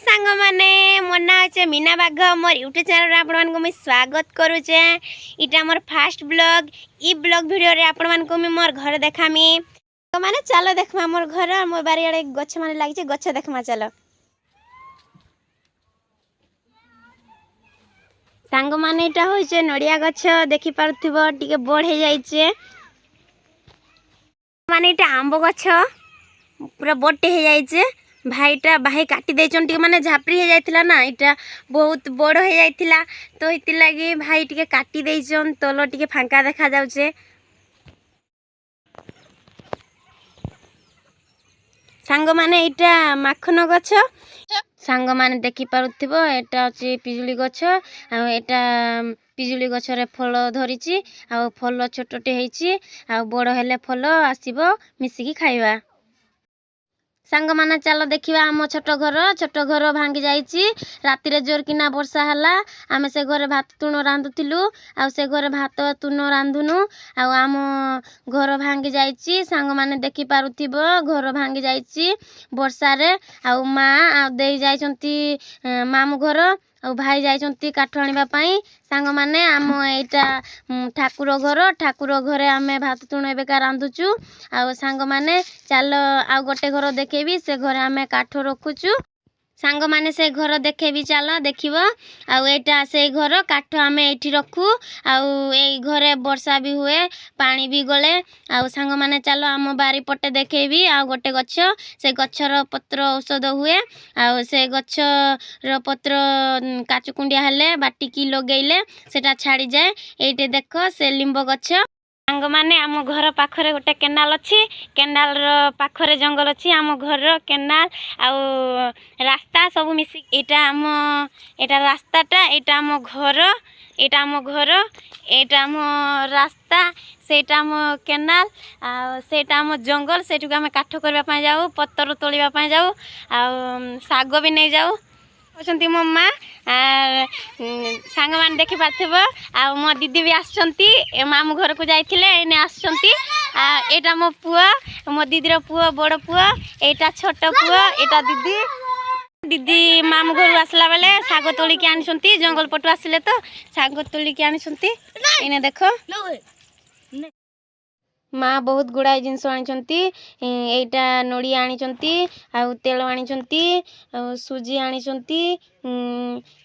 सांग माने मोर ना है मीना बाघ मोर यूट्यूब चैनल आपण मानको मैं स्वागत करूचे। इटा मोर फास्ट ब्लॉग ई ब्लॉग वीडियो रे आपण मानको मैं मोर घर देखामी। तो माने चलो देखमा मोर घर मोर बारी आड़े गछ माने लागी छे गछ देखमा चलो। सांग माने इटा होइचे नडिया गछ देखि पारुथिबो टिके बड़ हे जाइचे। माने इटा आंबो गछ पूरा बड़टे हे जाइचे। भाईटा भाई काटी देचन टिके माने झापरी हे जाइतिला ना इटा बहुत बड़ हे जाइतिला तो इति लागि भाई टिके काटी देचन तलो टिके फांका देखा जाउचे। सांग माने इटा माखन गछ सांग माने देखि पारुथिबो एटा अछि पिजुली गछ आ एटा पिजुली गछ रे फल धरिछि आ फल छोटटे हेछि आ बड़ हेले फल आसीबो मिसिकी खाइबा। सांग माने चलो देखिबा हम छोट घर भांगी जाइछि। राति रे जोर किना वर्षा हला आमे से घरे भात तुण रांधुथिलु आ से घरे भात तुण रांधुनु आ आम घर भांगी जाइछि। सांग माने देखि पारुथिबो घर भांगी जाइछि वर्षा रे आ माँ आ देई जाइछंती मामू घर आ भाई जाइछंती काठ आनिबा पई। सांग माने आम एटा ठाकुर घरे आमे भात तुण एबेका रांधुचु आ सांग माने चल आ गोटे घर देखेबी से घर आमे काठ रखुचु। सांग माने से घर देखेबी चल देखिबो आ एटा से घर काठ आमे एठी रखू आ ए घरे वर्षा भी हुए पानी भी गले आ सांग माने चलो आम बारी पटे देखेबी आ गोटे गछ से गछर पत्र औषध हुए आ से गछर पत्र काचुकुंडिया हेले बाटिकी लगेइले सेटा छाड़ी जाए। एइटे देखो से लिंब गछ सांग माने आम घर पाखरे गोटे केनाल अच्छी केनाल पाखरे जंगल अच्छी आम घर केनाल आउ रास्ता सब मिसी एटा रास्ताटा एटा आम घर एटा आम रास्ता सेटा आम केनाल आ सेटा आम जंगल सेठुक आम काठ करबा पई जाऊ पत्तर तोलिबा पई जाऊ आ साग भी नहीं जाऊ अछंती मो माँ सांग मान देखि पाथबो आ मो दीदी भी आछंती मामू घर को जाइथिले एने आछंती आ एटा मो पुआ मो दीदी रो पुआ बड़ पुआ एटा छोट पुआ एटा दीदी मामू घर आसला बेले साग तोली के आनिसंती जंगल पटु आसिले तो साग तोली के आनिसंती एने देखो माँ बहुत गुड़ाई जिनस आनिचंती एटा नड़ी आनिचंती आउ तेल आनिचंती आउ सुजी आनिचंती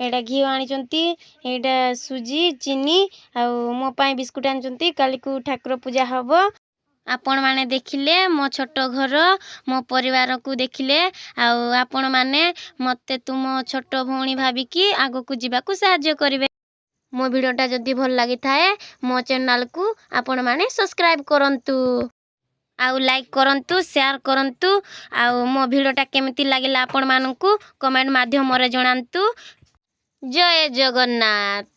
एटा घी आनिचंती एटा सुजी चीनी आउ मो पाई बिस्कुट आनिचंती काली को ठाकुर पूजा हबो। आपण माने देखिले मो छोट घर मो परिवार को देखिले आउ आपण माने मते तुम छोट भौणी भाबिकी आगो को जीवा को सहाय्य करिवे। मो वीडियोटा जदि भल लगी थाए मो चैनल को आपण माने सब्सक्राइब करंतु आउ लाइक करंतु शेयर करंतु आउ मो वीडियोटा केमिति लागिला आपण मानकु कमेंट माध्यम रे जणांतु। जय जगन्नाथ।